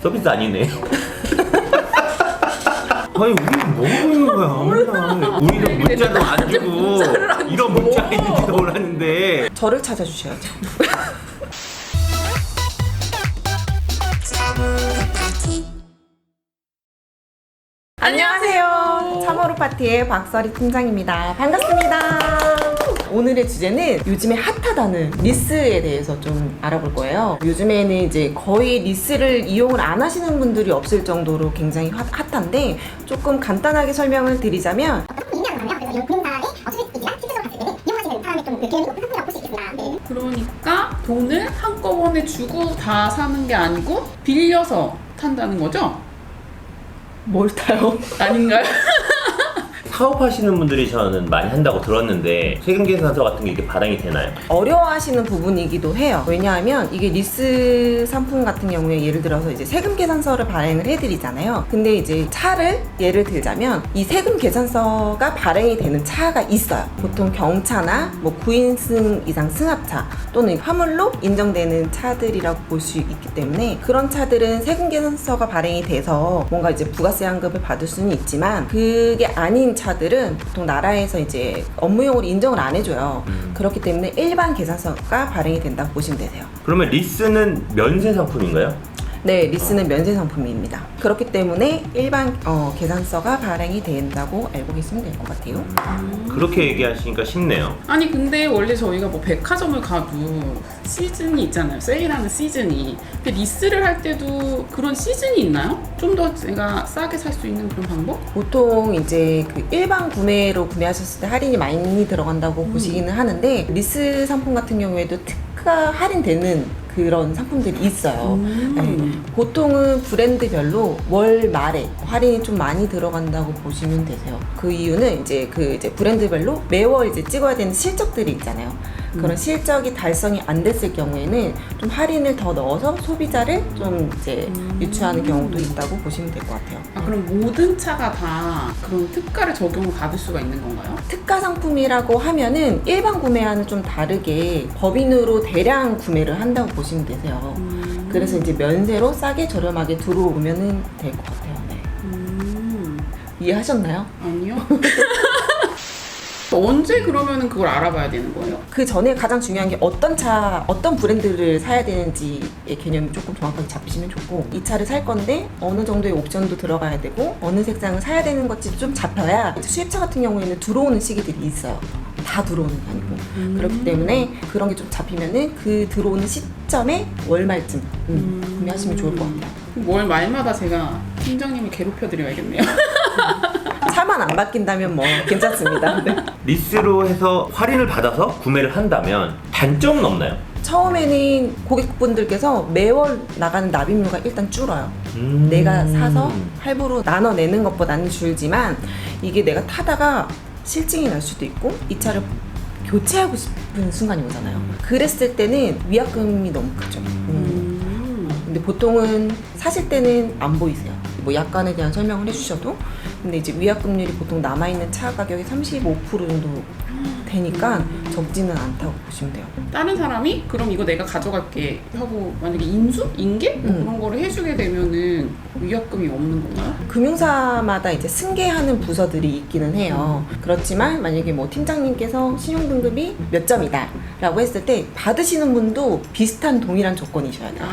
서비스 아니네. 아니 우리는 뭐 보는 거야 맨날. 우리는 문자도 안 주고 이런 문자가 있는지도 몰랐는데. 저를 찾아주셔야죠. 안녕하세요. 참호로 파티의 박설이 팀장입니다. 반갑습니다. 오늘의 주제는 요즘에 핫하다는 리스에 대해서 좀 알아볼 거예요. 요즘에는 이제 거의 리스를 이용을 안 하시는 분들이 없을 정도로 굉장히 핫한데 조금 간단하게 설명을 드리자면 그래서 금융사의 수익이랑 실질적으로 봤을 때는 이용하시는 사람의 좀 개념이 높은 상품이라고 볼 수 있겠습니다. 네. 그러니까 돈을 한꺼번에 주고 다 사는 게 아니고 빌려서 탄다는 거죠? 뭘 타요? 아닌가요? 사업하시는 분들이 저는 많이 한다고 들었는데 세금 계산서 같은 게 이게 발행이 되나요? 어려워하시는 부분이기도 해요. 왜냐하면 이게 리스 상품 같은 경우에 예를 들어서 이제 세금 계산서를 발행을 해드리잖아요. 근데 이제 차를 예를 들자면 이 세금 계산서가 발행이 되는 차가 있어요. 보통 경차나 뭐 9인승 이상 승합차 또는 화물로 인정되는 차들이라고 볼 수 있기 때문에 그런 차들은 세금 계산서가 발행이 돼서 뭔가 이제 부가세 환급을 받을 수는 있지만 그게 아닌 차들은 보통 나라에서 이제 업무용으로 인정을 안 해줘요. 그렇기 때문에 일반 계산서가 발행이 된다고 보시면 되세요. 그러면 리스는 면세 상품인가요? 네, 리스는 면세 상품입니다. 그렇기 때문에 일반 계산서가 발행이 된다고 알고 계시면 될 것 같아요. 그렇게 얘기하시니까 쉽네요. 아니 근데 원래 저희가 뭐 백화점을 가도 시즌이 있잖아요. 세일하는 시즌이. 근데 리스를 할 때도 그런 시즌이 있나요? 좀 더 제가 싸게 살 수 있는 그런 방법? 보통 이제 그 일반 구매로 구매하셨을 때 할인이 많이 들어간다고 보시기는 하는데 리스 상품 같은 경우에도 특가 할인되는 그런 상품들이 있어요. 네. 보통은 브랜드별로 월 말에 할인이 좀 많이 들어간다고 보시면 되세요. 그 이유는 이제 브랜드별로 매월 이제 찍어야 되는 실적들이 있잖아요. 그런 실적이 달성이 안 됐을 경우에는 좀 할인을 더 넣어서 소비자를 좀 이제 유치하는 경우도 있다고 보시면 될 것 같아요. 아 그럼 모든 차가 다 그런 특가를 적용을 받을 수가 있는 건가요? 특가 상품이라고 하면은 일반 구매와는 좀 다르게 법인으로 대량 구매를 한다고 보시면 되세요. 그래서 이제 면세로 싸게 저렴하게 들어오면은 될 것 같아요. 네. 이해하셨나요? 아니요. 언제 그러면은 그걸 알아봐야 되는 거예요? 그 전에 가장 중요한 게 어떤 브랜드를 사야 되는지의 개념이 조금 정확하게 잡히시면 좋고 이 차를 살 건데 어느 정도의 옵션도 들어가야 되고 어느 색상을 사야 되는 것이 좀 잡혀야 수입차 같은 경우에는 들어오는 시기들이 있어요. 다 들어오는 게 아니고 그렇기 때문에 그런 게 좀 잡히면은 그 들어오는 시점에 월말쯤 구매하시면 좋을 것 같아요. 월 말마다 제가 팀장님을 괴롭혀드려야겠네요. 차만 안 바뀐다면 뭐 괜찮습니다. 네. 리스로 해서 할인을 받아서 구매를 한다면 단점은 없나요? 처음에는 고객분들께서 매월 나가는 납입료가 일단 줄어요. 내가 사서 할부로 나눠내는 것보다는 줄지만 이게 내가 타다가 실증이 날 수도 있고 이 차를 교체하고 싶은 순간이 오잖아요. 그랬을 때는 위약금이 너무 크죠. 근데 보통은 사실 때는 안 보이세요. 뭐 약관에 대한 설명을 해주셔도 근데 이제 위약금률이 보통 남아있는 차 가격의 35% 정도 되니까 적지는 않다고 보시면 돼요. 다른 사람이 그럼 이거 내가 가져갈게 하고 만약에 인수? 인계? 뭐 그런 거를 해주게 되면은 위약금이 없는 건가요? 금융사마다 이제 승계하는 부서들이 있기는 해요. 그렇지만 만약에 뭐 팀장님께서 신용등급이 몇 점이다 라고 했을 때 받으시는 분도 비슷한 동일한 조건이셔야 돼요.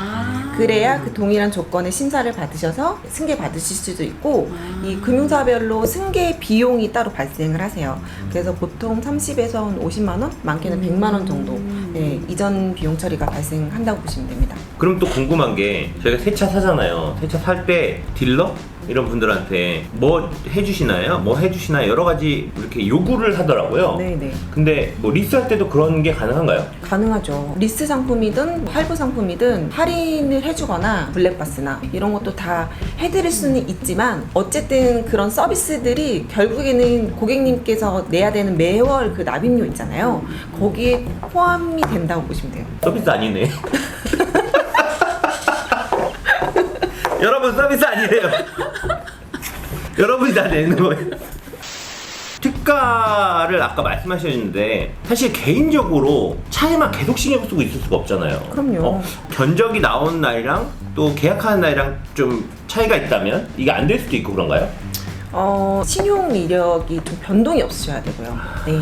그래야 그 동일한 조건의 심사를 받으셔서 승계 받으실 수도 있고 이 금융사별로 승계 비용이 따로 발생을 하세요. 그래서 보통 30에서 50만 원, 많게는 100만 원 정도 이전 비용 처리가 발생한다고 보시면 됩니다. 그럼 또 궁금한 게 저희가 새 차 사잖아요. 새 차 살 때 딜러? 이런 분들한테 뭐 해주시나요? 뭐 해주시나요? 여러 가지 이렇게 요구를 하더라고요. 네네. 근데 뭐 리스할 때도 그런 게 가능한가요? 가능하죠. 리스 상품이든 할부 상품이든 할인을 해주거나 블랙박스나 이런 것도 다 해드릴 수는 있지만 어쨌든 그런 서비스들이 결국에는 고객님께서 내야 되는 매월 그 납입료 있잖아요. 거기에 포함이 된다고 보시면 돼요. 서비스 아니네. 여러분 서비스 아니래요. 여러분이 다 내는 거예요. 특가를 아까 말씀하셨는데 사실 개인적으로 차에만 계속 신경 쓰고 있을 수가 없잖아요. 그럼요. 견적이 나온 날이랑 또 계약하는 날이랑 좀 차이가 있다면 이게 안 될 수도 있고 그런가요? 신용 이력이 좀 변동이 없으셔야 되고요. 네.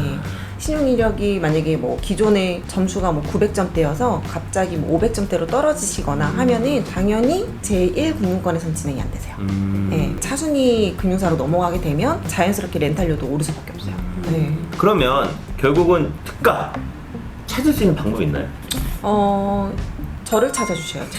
신용 이력이 만약에 뭐 기존에 점수가 뭐 900점대여서 갑자기 뭐 500점대로 떨어지시거나 하면은 당연히 제1금융권에선 진행이 안 되세요. 네. 차순위 금융사로 넘어가게 되면 자연스럽게 렌탈료도 오를 수밖에 없어요. 네. 그러면 결국은 특가 찾을 수 있는 방법이 있나요? 저를 찾아주셔야죠.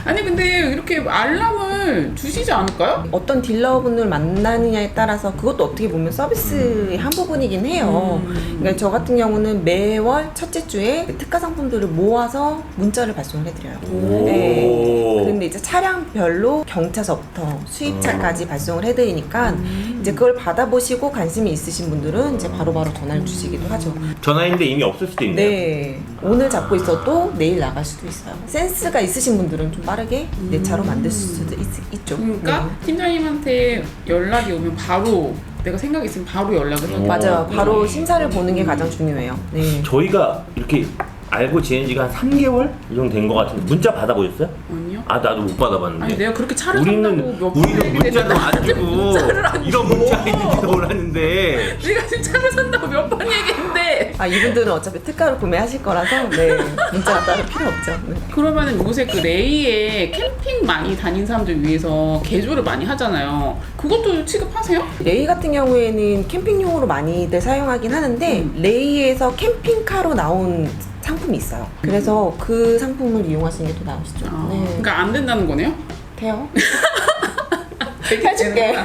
아니 근데 이렇게 알람을 주시지 않을까요? 어떤 딜러분을 만나느냐에 따라서 그것도 어떻게 보면 서비스의 한 부분이긴 해요. 그러니까 저 같은 경우는 매월 첫째 주에 특가 상품들을 모아서 문자를 발송을 해드려요. 네. 근데 이제 차량별로 경차서부터 수입차까지 발송을 해드리니까 이제 그걸 받아보시고 관심이 있으신 분들은 이제 바로바로 전화를 주시기도 하죠. 전화인데 이미 없을 수도 있네요. 네. 오늘 잡고 있어도 내일 나갈 수도 있어요. 센스가 있으신 분들은 좀 빠르게 내 차로 만들 수도 있죠. 그러니까 네. 팀장님한테 연락이 오면 바로 내가 생각이 있으면 바로 연락을 해요. 맞아요. 바로 심사를 보는 게 가장 중요해요. 네. 저희가 이렇게 알고 지낸 지가 한 3개월 이 정도 된 것 같은데 문자 받아보셨어요? 아니요? 아 나도 못 받아봤는데. 아니 내가 그렇게 차를 산다고 몇 번 우리는 문자도 안 주고 문자를 안 이런 문자 있는지도 몰랐는데 내가 지금 차를 산다고 몇 번 얘기했는데 이분들은 어차피 특가로 구매하실 거라서 네. 문자가 따로 필요 없죠. 네. 그러면은 요새 그 레이에 캠핑 많이 다닌 사람들 위해서 개조를 많이 하잖아요. 그것도 취급하세요? 레이 같은 경우에는 캠핑용으로 많이들 사용하긴 하는데 레이에서 캠핑카로 나온 상품이 있어요. 그래서 그 상품을 이용하시는 게 더 나으시죠. 네. 그러니까 안 된다는 거네요? 돼요. 해줄게.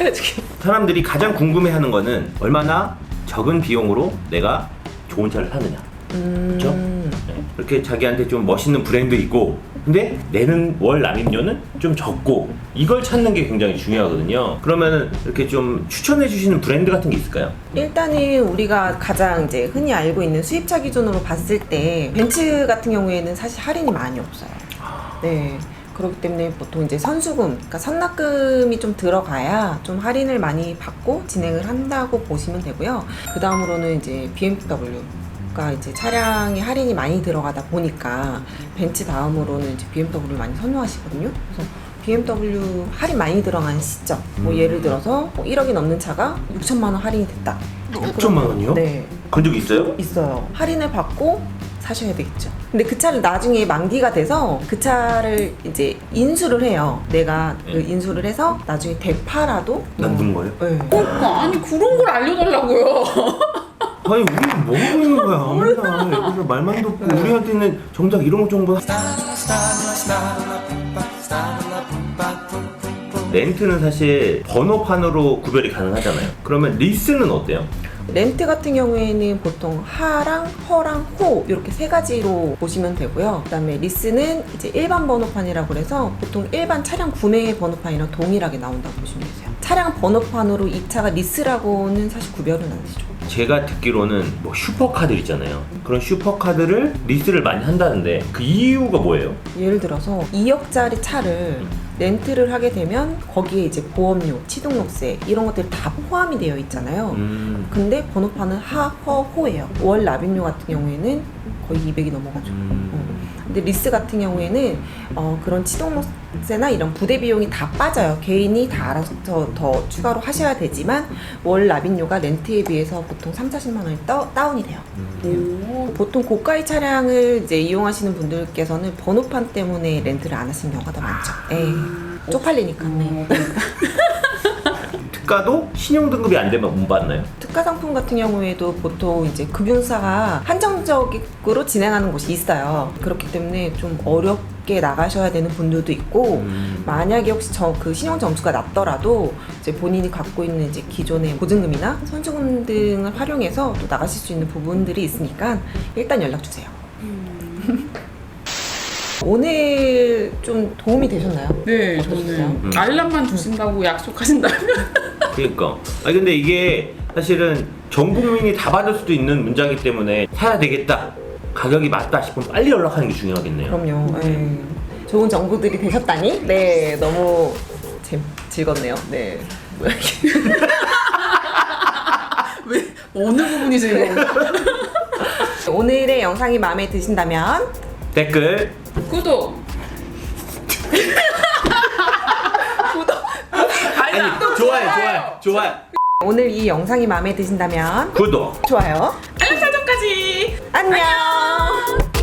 해줄게. 사람들이 가장 궁금해하는 거는 얼마나 적은 비용으로 내가 좋은 차를 사느냐. 그렇죠? 네. 이렇게 자기한테 좀 멋있는 브랜드이고 근데 내는 월 납입료는 좀 적고 이걸 찾는 게 굉장히 중요하거든요. 그러면은 이렇게 좀 추천해 주시는 브랜드 같은 게 있을까요? 일단은 우리가 가장 이제 흔히 알고 있는 수입차 기준으로 봤을 때 벤츠 같은 경우에는 사실 할인이 많이 없어요. 네. 그렇기 때문에 보통 이제 선수금, 그러니까 선납금이 좀 들어가야 좀 할인을 많이 받고 진행을 한다고 보시면 되고요. 그 다음으로는 이제 BMW가 이제 차량에 할인이 많이 들어가다 보니까 벤츠 다음으로는 이제 BMW를 많이 선호하시거든요. 그래서 BMW 할인 많이 들어간 시점, 뭐 예를 들어서 뭐 1억이 넘는 차가 6천만 원 할인이 됐다. 6천만 원이요? 네. 그런 적 있어요? 있어요. 할인을 받고 사셔야 되겠죠. 근데 그 차를 나중에 만기가 돼서 그 차를 이제 인수를 해요. 내가 그 인수를 해서 나중에 되팔아도 남는 거예요? 네. 그러니까 아니 그런 걸 알려달라고요. 아니 우리는 뭐 하고 있는 거야 맨날 여기서 말만 듣고 우리한테는 정작 이런 정보 렌트는 사실 번호판으로 구별이 가능하잖아요. 그러면 리스는 어때요? 렌트 같은 경우에는 보통 하랑 허랑 호 이렇게 세 가지로 보시면 되고요. 그다음에 리스는 이제 일반 번호판이라고 그래서 보통 일반 차량 구매 번호판이랑 동일하게 나온다고 보시면 되세요. 차량 번호판으로 이 차가 리스라고는 사실 구별은 안 되죠. 제가 듣기로는 뭐 슈퍼카들 있잖아요. 그런 슈퍼카들을 리스를 많이 한다는데 그 이유가 뭐예요? 예를 들어서 2억짜리 차를 렌트를 하게 되면 거기에 이제 보험료, 치등록세 이런 것들이 다 포함이 되어 있잖아요. 근데 번호판은 하, 허, 호예요. 월 납입료 같은 경우에는 거의 200이 넘어가죠. 근데 리스 같은 경우에는 그런 치등록세나 이런 부대 비용이 다 빠져요. 개인이 다 알아서 더 추가로 하셔야 되지만 월 납입료가 렌트에 비해서 보통 3,40만 원이 다운이 돼요. 보통 고가의 차량을 이제 이용하시는 분들께서는 번호판 때문에 렌트를 안 하시는 경우가 더 많죠. 네. 쪽팔리니까. 네. 특가도 신용등급이 안 되면 못 받나요? 특가 상품 같은 경우에도 보통 이제 금융사가 한정적으로 진행하는 곳이 있어요. 그렇기 때문에 좀 어렵게 나가셔야 되는 분들도 있고, 만약에 혹시 그 신용 점수가 낮더라도 이제 본인이 갖고 있는 이제 기존의 보증금이나 선수금 등을 활용해서 또 나가실 수 있는 부분들이 있으니까 일단 연락 주세요. 오늘 좀 도움이 되셨나요? 네, 어떠셨어요? 저는 알람만 주신다고 약속하신다면 그러니까. 아니 근데 이게 사실은 전 국민이 다 받을 수도 있는 문자이기 때문에 사야 되겠다. 가격이 맞다 싶으면 빨리 연락하는 게 중요하겠네요. 그럼요. 네. 좋은 정보들이 되셨다니? 네, 너무 즐겁네요. 네. 뭐야 이게. 왜 어느 부분이 즐거운 오늘의 영상이 마음에 드신다면 댓글 구독. 아니 좋아요. 오늘 이 영상이 마음에 드신다면 구독. 좋아요. 알람 설정까지. 안녕.